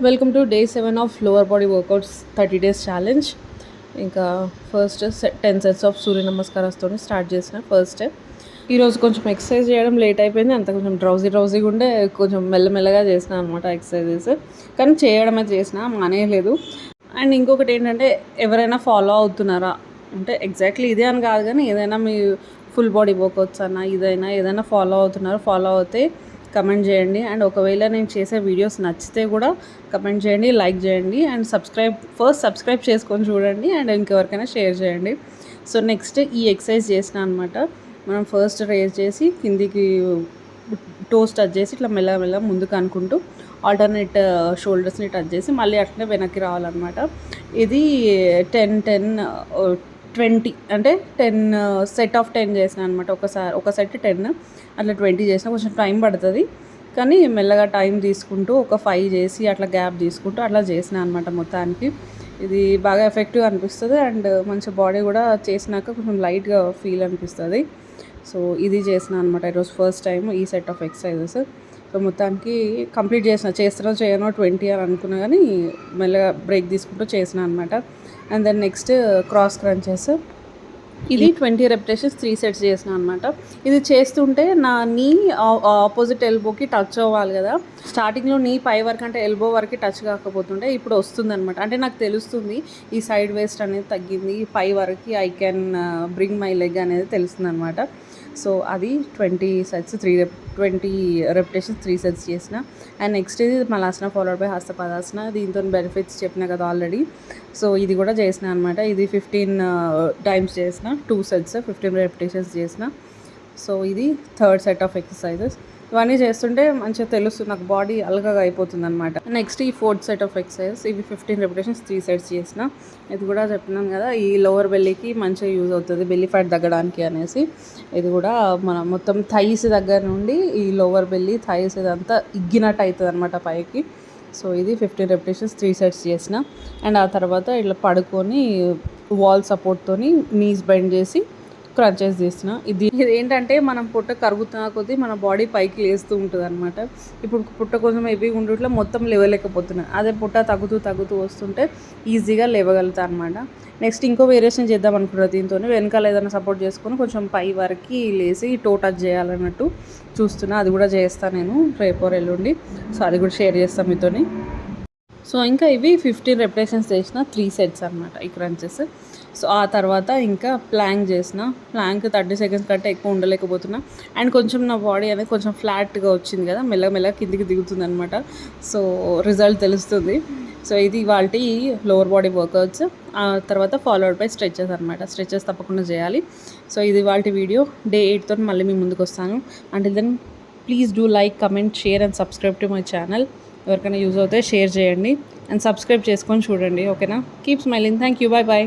Welcome to day 7 of lower body workouts 30 days challenge. ఇంకా first 10 sets of Surya నమస్కారాలతో start చేసిన. First ఈరోజు కొంచెం ఎక్సర్సైజ్ చేయడం లేట్ అయిపోయింది, అంత కొంచెం డ్రౌజీగా ఉండే కొంచెం మెల్లమెల్లగా చేసిన అనమాట ఎక్సర్సైజెస్. కానీ చేయడం అయితే చేసిన, మానేయలేదు. అండ్ ఇంకొకటి ఏంటంటే, ఎవరైనా ఫాలో అవుతున్నారా అంటే ఎగ్జాక్ట్లీ ఇదే అని కాదు, కానీ ఏదైనా మీ ఫుల్ బాడీ వర్కౌట్స్ అన్నా ఏదైనా ఫాలో అవుతున్నారో, ఫాలో అవుతే కమెంట్ చేయండి. అండ్ ఒకవేళ నేను చేసే వీడియోస్ నచ్చితే కూడా కమెంట్ చేయండి, లైక్ చేయండి. అండ్ సబ్స్క్రైబ్ చేసుకొని చూడండి. అండ్ ఇంకెవరికైనా షేర్ చేయండి. సో నెక్స్ట్ ఈ ఎక్సర్సైజ్ చేసిన అనమాట. మనం ఫస్ట్ రేజ్ చేసి కిందికి టోస్ టచ్ చేసి ఇట్లా మెల్లగా ముందుకు అనుకుంటూ ఆల్టర్నేట్ షోల్డర్స్ని టచ్ చేసి మళ్ళీ అట్లనే వెనక్కి రావాలన్నమాట. ఇది 10-10-20 అంటే 10 సెట్ ఆఫ్ 10 చేసిన అనమాట. ఒక సెట్ 10 అట్లా 20 చేసిన. కొంచెం టైం పడుతుంది, కానీ మెల్లగా టైం తీసుకుంటూ ఒక 5 చేసి అట్లా గ్యాప్ తీసుకుంటూ అట్లా చేసిన అనమాట. మొత్తానికి ఇది బాగా ఎఫెక్టివ్ అనిపిస్తుంది. అండ్ మంచి బాడీ కూడా చేసినాక కొంచెం లైట్గా ఫీల్ అనిపిస్తుంది. సో ఇది చేసిన అనమాట ఈరోజు ఫస్ట్ టైం ఈ సెట్ ఆఫ్ ఎక్సర్సైజెస్. సో మొత్తానికి కంప్లీట్ చేస్తానో చేయనో 20 అని అనుకున్నా, కానీ మెల్లగా బ్రేక్ తీసుకుంటూ చేసిన అనమాట. And then next cross crunches. ఇది 20 repetitions 3 sets చేసిన అనమాట. ఇది చేస్తుంటే నా నీ ఆపోజిట్ ఎల్బోకి టచ్ అవ్వాలి కదా. స్టార్టింగ్లో నీ పై వరకు అంటే ఎల్బో వరకు టచ్ కాకపోతుంటే ఇప్పుడు వస్తుంది అనమాట. అంటే నాకు తెలుస్తుంది ఈ సైడ్ వేస్ట్ అనేది తగ్గింది, పై వరకు I can bring my leg అనేది తెలుస్తుంది అనమాట. సో అది 20 repetitions 3 sets చేసిన. అండ్ నెక్స్ట్ ఇది మలాసన ఫాలోడ్ బై హస్తపాదాసన. దీంతో బెనిఫిట్స్ చెప్పిన కదా ఆల్రెడీ. సో ఇది కూడా చేసిన అనమాట. ఇది 15 times చేసిన, 2 sets 15 repetitions చేసిన. సో ఇది థర్డ్ సెట్ ఆఫ్ ఎక్సర్సైజెస్. ఇవన్నీ చేస్తుంటే మంచిగా తెలుస్తుంది, నాకు బాడీ అలగగా అయిపోతుంది అనమాట. నెక్స్ట్ ఈ ఫోర్త్ సెట్ ఆఫ్ ఎక్సర్సైజెస్. ఇవి 15 repetitions 3 sets చేసిన. ఇది కూడా చెప్పినాను కదా, ఈ లోవర్ బెల్లీకి మంచిగా యూజ్ అవుతుంది, బెల్లీ ఫ్యాట్ తగ్గడానికి అనేసి. ఇది కూడా మన మొత్తం థైస్ దగ్గర నుండి ఈ లోవర్ బెల్లీ థైస్ ఇదంతా ఇగ్గినట్టు అవుతుంది అనమాట పైకి. సో ఇది 15 repetitions 3 sets చేసిన. అండ్ ఆ తర్వాత ఇట్లా పడుకొని వాల్ సపోర్ట్తోని నీస్ బెండ్ చేసి క్రంచెస్ తీసిన. ఇది ఏంటంటే మనం పుట్ట కరుగుతున్న కొద్దీ మన బాడీ పైకి లేస్తూ ఉంటుంది అనమాట. ఇప్పుడు పుట్ట కొంచెం హెవీగా ఉండేట్లో మొత్తం లేవలేకపోతున్నాను, అదే పుట్ట తగ్గుతూ వస్తుంటే ఈజీగా లేవగలుగుతా అనమాట. నెక్స్ట్ ఇంకో వేరియేషన్ చేద్దాం అనుకుంటున్నా. దీంతో వెనకాల ఏదైనా సపోర్ట్ చేసుకొని కొంచెం పై వరకు లేసి టో టచ్ చేయాలన్నట్టు చూస్తున్నా. అది కూడా చేస్తాను నేను రేపు ఎల్లుండి. సో అది కూడా షేర్ చేస్తాను మీతోని. సో ఇంకా ఇవి 15 repetitions చేసిన 3 sets అనమాట ఈ క్రంచెస్. సో ఆ తర్వాత ఇంకా ప్లాంక్ చేసిన. ప్లాంక్ 30 seconds కంటే ఎక్కువ ఉండలేకపోతున్నా. అండ్ కొంచెం నా బాడీ అనేది కొంచెం ఫ్లాట్గా వచ్చింది కదా, మెల్లగా కిందికి దిగుతుంది అనమాట. సో రిజల్ట్ తెలుస్తుంది. సో ఇది వాటి లోవర్ బాడీ వర్కౌట్స్. ఆ తర్వాత ఫాలోడ్ బై స్ట్రెచెస్ అనమాట. స్ట్రెచెస్ తప్పకుండా చేయాలి. సో ఇది వాటి వీడియో. డే 8తో మళ్ళీ మీ ముందుకు వస్తాను. Until then please do like, comment, share and subscribe to my channel. ఎవరికైనా యూజ్ అవుతే షేర్ చేయండి అండ్ సబ్స్క్రైబ్ చేసుకొని చూడండి. ఓకేనా? Keep smiling. Thank you. Bye.